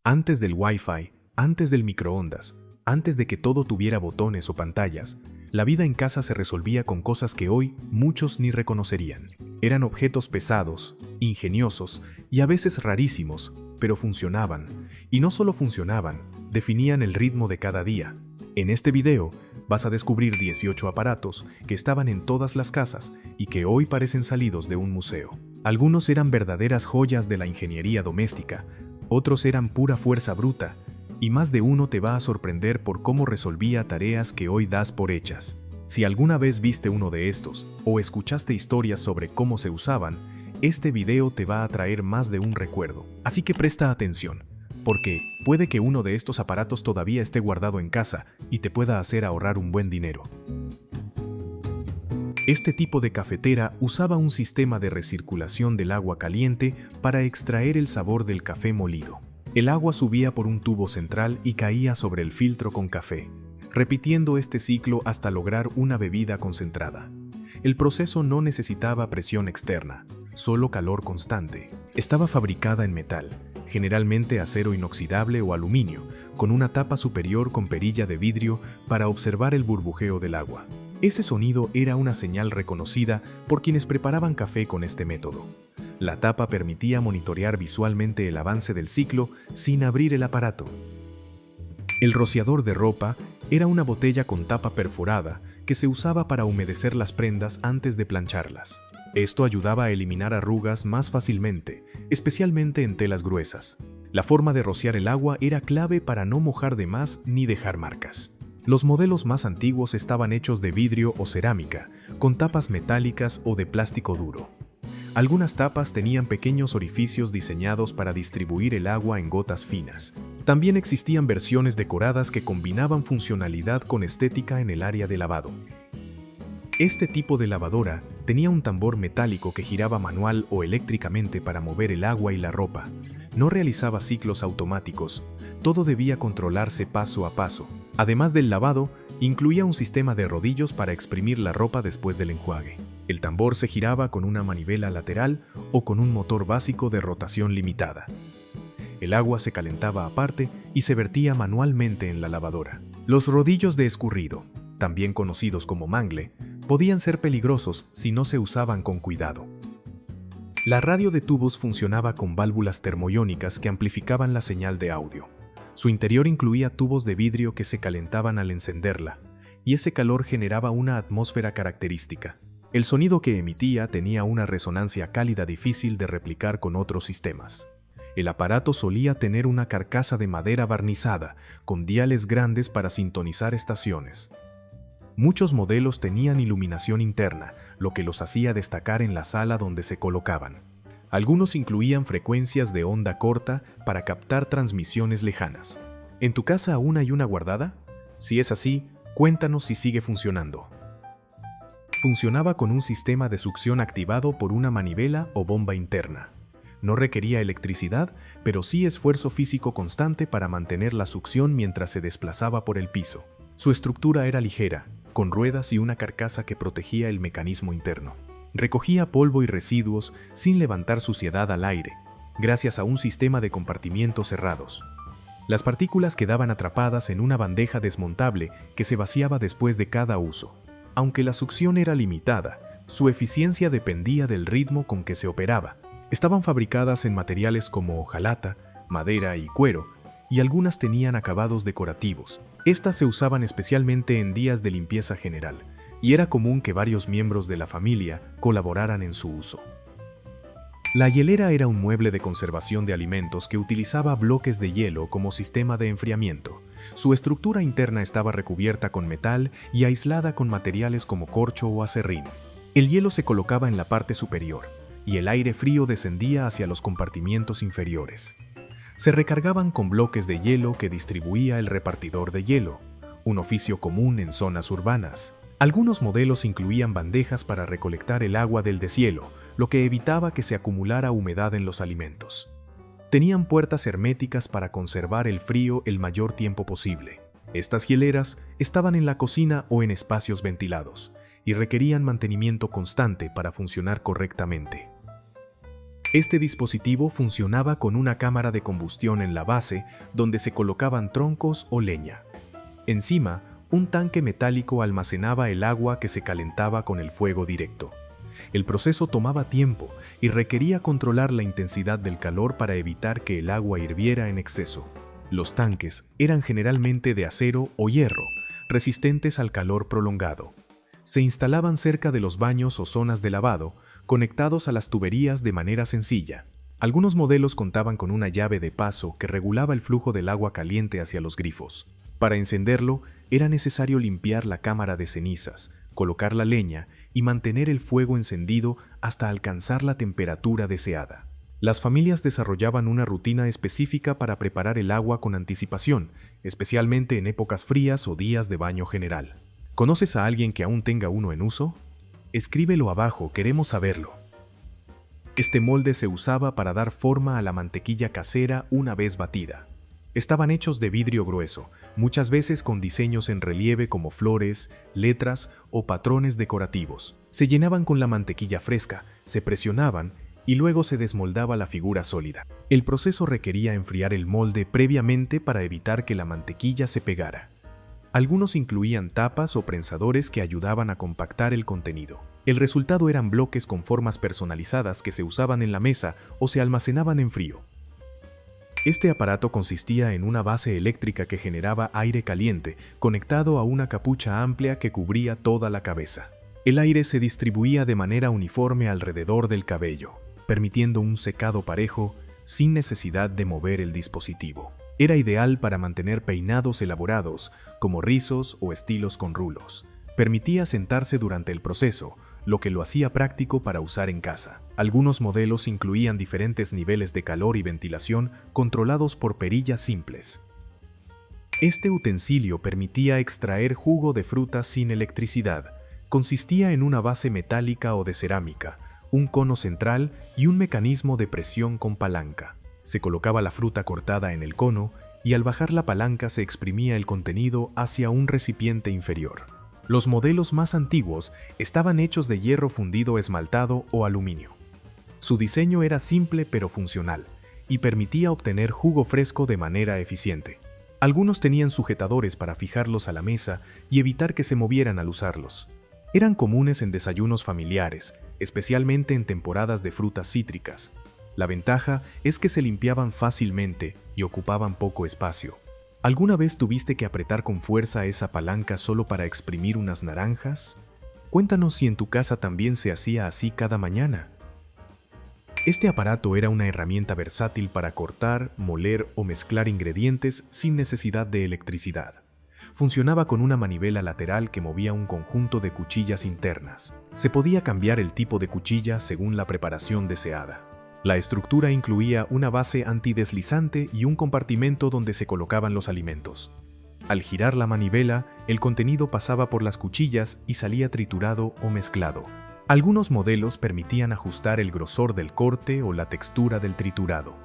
Antes del Wi-Fi, antes del microondas, antes de que todo tuviera botones o pantallas, la vida en casa se resolvía con cosas que hoy muchos ni reconocerían. Eran objetos pesados, ingeniosos y a veces rarísimos, pero funcionaban. Y no solo funcionaban, definían el ritmo de cada día. En este video vas a descubrir 18 aparatos que estaban en todas las casas y que hoy parecen salidos de un museo. Algunos eran verdaderas joyas de la ingeniería doméstica, otros eran pura fuerza bruta, y más de uno te va a sorprender por cómo resolvía tareas que hoy das por hechas. Si alguna vez viste uno de estos o escuchaste historias sobre cómo se usaban, este video te va a traer más de un recuerdo. Así que presta atención, porque puede que uno de estos aparatos todavía esté guardado en casa y te pueda hacer ahorrar un buen dinero. Este tipo de cafetera usaba un sistema de recirculación del agua caliente para extraer el sabor del café molido. El agua subía por un tubo central y caía sobre el filtro con café, repitiendo este ciclo hasta lograr una bebida concentrada. El proceso no necesitaba presión externa, solo calor constante. Estaba fabricada en metal, generalmente acero inoxidable o aluminio, con una tapa superior con perilla de vidrio para observar el burbujeo del agua. Ese sonido era una señal reconocida por quienes preparaban café con este método. La tapa permitía monitorear visualmente el avance del ciclo sin abrir el aparato. El rociador de ropa era una botella con tapa perforada que se usaba para humedecer las prendas antes de plancharlas. Esto ayudaba a eliminar arrugas más fácilmente, especialmente en telas gruesas. La forma de rociar el agua era clave para no mojar de más ni dejar marcas. Los modelos más antiguos estaban hechos de vidrio o cerámica, con tapas metálicas o de plástico duro. Algunas tapas tenían pequeños orificios diseñados para distribuir el agua en gotas finas. También existían versiones decoradas que combinaban funcionalidad con estética en el área de lavado. Este tipo de lavadora tenía un tambor metálico que giraba manual o eléctricamente para mover el agua y la ropa. No realizaba ciclos automáticos, todo debía controlarse paso a paso. Además del lavado, incluía un sistema de rodillos para exprimir la ropa después del enjuague. El tambor se giraba con una manivela lateral o con un motor básico de rotación limitada. El agua se calentaba aparte y se vertía manualmente en la lavadora. Los rodillos de escurrido, también conocidos como mangle, podían ser peligrosos si no se usaban con cuidado. La radio de tubos funcionaba con válvulas termoiónicas que amplificaban la señal de audio. Su interior incluía tubos de vidrio que se calentaban al encenderla, y ese calor generaba una atmósfera característica. El sonido que emitía tenía una resonancia cálida difícil de replicar con otros sistemas. El aparato solía tener una carcasa de madera barnizada, con diales grandes para sintonizar estaciones. Muchos modelos tenían iluminación interna, lo que los hacía destacar en la sala donde se colocaban. Algunos incluían frecuencias de onda corta para captar transmisiones lejanas. ¿En tu casa aún hay una guardada? Si es así, cuéntanos si sigue funcionando. Funcionaba con un sistema de succión activado por una manivela o bomba interna. No requería electricidad, pero sí esfuerzo físico constante para mantener la succión mientras se desplazaba por el piso. Su estructura era ligera, con ruedas y una carcasa que protegía el mecanismo interno. Recogía polvo y residuos sin levantar suciedad al aire, gracias a un sistema de compartimientos cerrados. Las partículas quedaban atrapadas en una bandeja desmontable que se vaciaba después de cada uso. Aunque la succión era limitada, su eficiencia dependía del ritmo con que se operaba. Estaban fabricadas en materiales como hojalata, madera y cuero, y algunas tenían acabados decorativos. Estas se usaban especialmente en días de limpieza general, y era común que varios miembros de la familia colaboraran en su uso. La hielera era un mueble de conservación de alimentos que utilizaba bloques de hielo como sistema de enfriamiento. Su estructura interna estaba recubierta con metal y aislada con materiales como corcho o acerrín. El hielo se colocaba en la parte superior, y el aire frío descendía hacia los compartimientos inferiores. Se recargaban con bloques de hielo que distribuía el repartidor de hielo, un oficio común en zonas urbanas. Algunos modelos incluían bandejas para recolectar el agua del deshielo, lo que evitaba que se acumulara humedad en los alimentos. Tenían puertas herméticas para conservar el frío el mayor tiempo posible. Estas hieleras estaban en la cocina o en espacios ventilados y requerían mantenimiento constante para funcionar correctamente. Este dispositivo funcionaba con una cámara de combustión en la base donde se colocaban troncos o leña. Encima, un tanque metálico almacenaba el agua que se calentaba con el fuego directo. El proceso tomaba tiempo y requería controlar la intensidad del calor para evitar que el agua hirviera en exceso. Los tanques eran generalmente de acero o hierro, resistentes al calor prolongado. Se instalaban cerca de los baños o zonas de lavado, conectados a las tuberías de manera sencilla. Algunos modelos contaban con una llave de paso que regulaba el flujo del agua caliente hacia los grifos. Para encenderlo, era necesario limpiar la cámara de cenizas, colocar la leña y mantener el fuego encendido hasta alcanzar la temperatura deseada. Las familias desarrollaban una rutina específica para preparar el agua con anticipación, especialmente en épocas frías o días de baño general. ¿Conoces a alguien que aún tenga uno en uso? Escríbelo abajo, queremos saberlo. Este molde se usaba para dar forma a la mantequilla casera una vez batida. Estaban hechos de vidrio grueso, muchas veces con diseños en relieve como flores, letras o patrones decorativos. Se llenaban con la mantequilla fresca, se presionaban y luego se desmoldaba la figura sólida. El proceso requería enfriar el molde previamente para evitar que la mantequilla se pegara. Algunos incluían tapas o prensadores que ayudaban a compactar el contenido. El resultado eran bloques con formas personalizadas que se usaban en la mesa o se almacenaban en frío. Este aparato consistía en una base eléctrica que generaba aire caliente, conectado a una capucha amplia que cubría toda la cabeza. El aire se distribuía de manera uniforme alrededor del cabello, permitiendo un secado parejo sin necesidad de mover el dispositivo. Era ideal para mantener peinados elaborados, como rizos o estilos con rulos. Permitía sentarse durante el proceso, lo que lo hacía práctico para usar en casa. Algunos modelos incluían diferentes niveles de calor y ventilación controlados por perillas simples. Este utensilio permitía extraer jugo de fruta sin electricidad. Consistía en una base metálica o de cerámica, un cono central y un mecanismo de presión con palanca. Se colocaba la fruta cortada en el cono y al bajar la palanca se exprimía el contenido hacia un recipiente inferior. Los modelos más antiguos estaban hechos de hierro fundido esmaltado o aluminio. Su diseño era simple pero funcional y permitía obtener jugo fresco de manera eficiente. Algunos tenían sujetadores para fijarlos a la mesa y evitar que se movieran al usarlos. Eran comunes en desayunos familiares, especialmente en temporadas de frutas cítricas. La ventaja es que se limpiaban fácilmente y ocupaban poco espacio. ¿Alguna vez tuviste que apretar con fuerza esa palanca solo para exprimir unas naranjas? Cuéntanos si en tu casa también se hacía así cada mañana. Este aparato era una herramienta versátil para cortar, moler o mezclar ingredientes sin necesidad de electricidad. Funcionaba con una manivela lateral que movía un conjunto de cuchillas internas. Se podía cambiar el tipo de cuchilla según la preparación deseada. La estructura incluía una base antideslizante y un compartimento donde se colocaban los alimentos. Al girar la manivela, el contenido pasaba por las cuchillas y salía triturado o mezclado. Algunos modelos permitían ajustar el grosor del corte o la textura del triturado.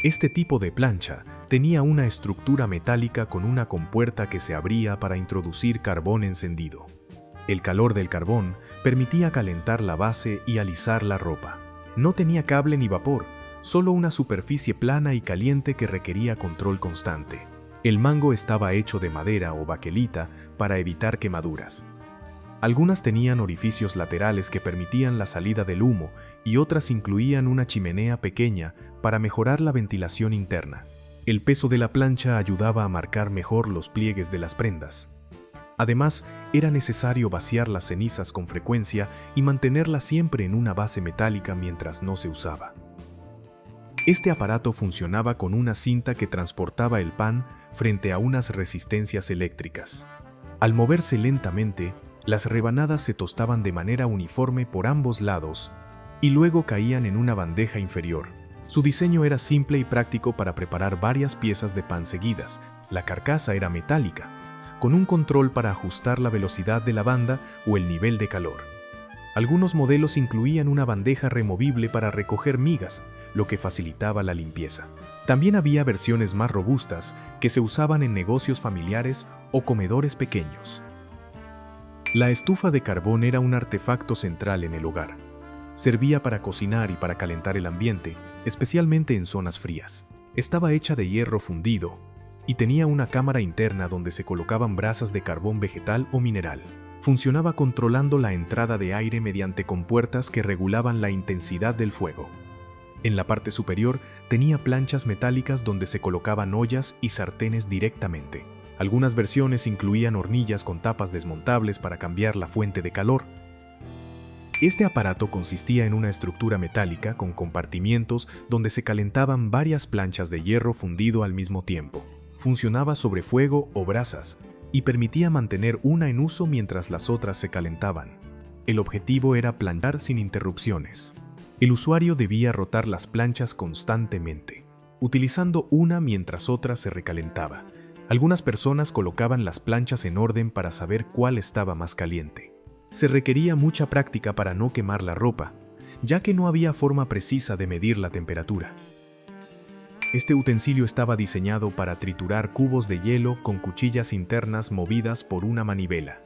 Este tipo de plancha tenía una estructura metálica con una compuerta que se abría para introducir carbón encendido. El calor del carbón permitía calentar la base y alisar la ropa. No tenía cable ni vapor, solo una superficie plana y caliente que requería control constante. El mango estaba hecho de madera o baquelita para evitar quemaduras. Algunas tenían orificios laterales que permitían la salida del humo y otras incluían una chimenea pequeña para mejorar la ventilación interna. El peso de la plancha ayudaba a marcar mejor los pliegues de las prendas. Además, era necesario vaciar las cenizas con frecuencia y mantenerlas siempre en una base metálica mientras no se usaba. Este aparato funcionaba con una cinta que transportaba el pan frente a unas resistencias eléctricas. Al moverse lentamente, las rebanadas se tostaban de manera uniforme por ambos lados y luego caían en una bandeja inferior. Su diseño era simple y práctico para preparar varias piezas de pan seguidas. La carcasa era metálica, con un control para ajustar la velocidad de la banda o el nivel de calor. Algunos modelos incluían una bandeja removible para recoger migas, lo que facilitaba la limpieza. También había versiones más robustas que se usaban en negocios familiares o comedores pequeños. La estufa de carbón era un artefacto central en el hogar. Servía para cocinar y para calentar el ambiente, especialmente en zonas frías. Estaba hecha de hierro fundido y tenía una cámara interna donde se colocaban brasas de carbón vegetal o mineral. Funcionaba controlando la entrada de aire mediante compuertas que regulaban la intensidad del fuego. En la parte superior tenía planchas metálicas donde se colocaban ollas y sartenes directamente. Algunas versiones incluían hornillas con tapas desmontables para cambiar la fuente de calor. Este aparato consistía en una estructura metálica con compartimientos donde se calentaban varias planchas de hierro fundido al mismo tiempo. Funcionaba sobre fuego o brasas y permitía mantener una en uso mientras las otras se calentaban. El objetivo era planchar sin interrupciones. El usuario debía rotar las planchas constantemente, utilizando una mientras otra se recalentaba. Algunas personas colocaban las planchas en orden para saber cuál estaba más caliente. Se requería mucha práctica para no quemar la ropa, ya que no había forma precisa de medir la temperatura. Este utensilio estaba diseñado para triturar cubos de hielo con cuchillas internas movidas por una manivela.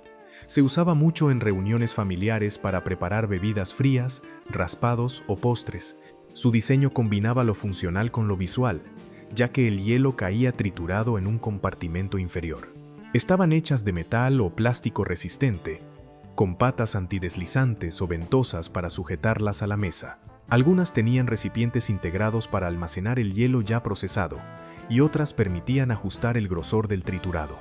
Se usaba mucho en reuniones familiares para preparar bebidas frías, raspados o postres. Su diseño combinaba lo funcional con lo visual, ya que el hielo caía triturado en un compartimento inferior. Estaban hechas de metal o plástico resistente, con patas antideslizantes o ventosas para sujetarlas a la mesa. Algunas tenían recipientes integrados para almacenar el hielo ya procesado, y otras permitían ajustar el grosor del triturado.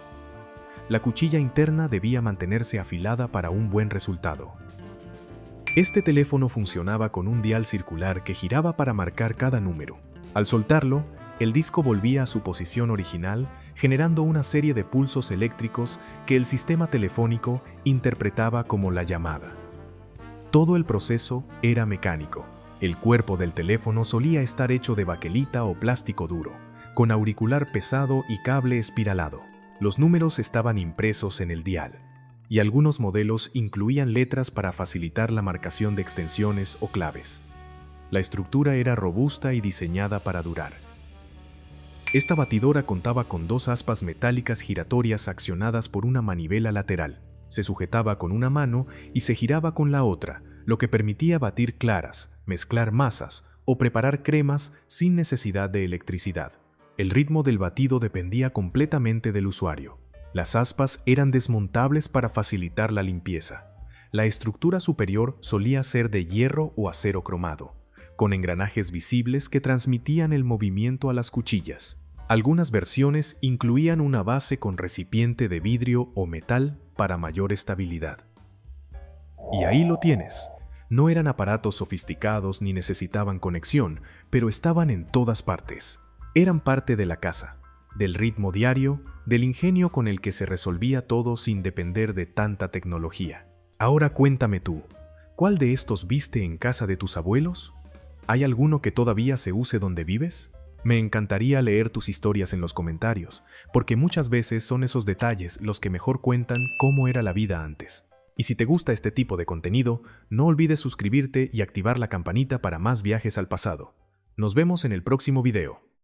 La cuchilla interna debía mantenerse afilada para un buen resultado. Este teléfono funcionaba con un dial circular que giraba para marcar cada número. Al soltarlo, el disco volvía a su posición original, generando una serie de pulsos eléctricos que el sistema telefónico interpretaba como la llamada. Todo el proceso era mecánico. El cuerpo del teléfono solía estar hecho de baquelita o plástico duro, con auricular pesado y cable espiralado. Los números estaban impresos en el dial, y algunos modelos incluían letras para facilitar la marcación de extensiones o claves. La estructura era robusta y diseñada para durar. Esta batidora contaba con dos aspas metálicas giratorias accionadas por una manivela lateral. Se sujetaba con una mano y se giraba con la otra, lo que permitía batir claras, mezclar masas o preparar cremas sin necesidad de electricidad. El ritmo del batido dependía completamente del usuario. Las aspas eran desmontables para facilitar la limpieza. La estructura superior solía ser de hierro o acero cromado, con engranajes visibles que transmitían el movimiento a las cuchillas. Algunas versiones incluían una base con recipiente de vidrio o metal para mayor estabilidad. Y ahí lo tienes. No eran aparatos sofisticados ni necesitaban conexión, pero estaban en todas partes. Eran parte de la casa, del ritmo diario, del ingenio con el que se resolvía todo sin depender de tanta tecnología. Ahora cuéntame tú, ¿cuál de estos viste en casa de tus abuelos? ¿Hay alguno que todavía se use donde vives? Me encantaría leer tus historias en los comentarios, porque muchas veces son esos detalles los que mejor cuentan cómo era la vida antes. Y si te gusta este tipo de contenido, no olvides suscribirte y activar la campanita para más viajes al pasado. Nos vemos en el próximo video.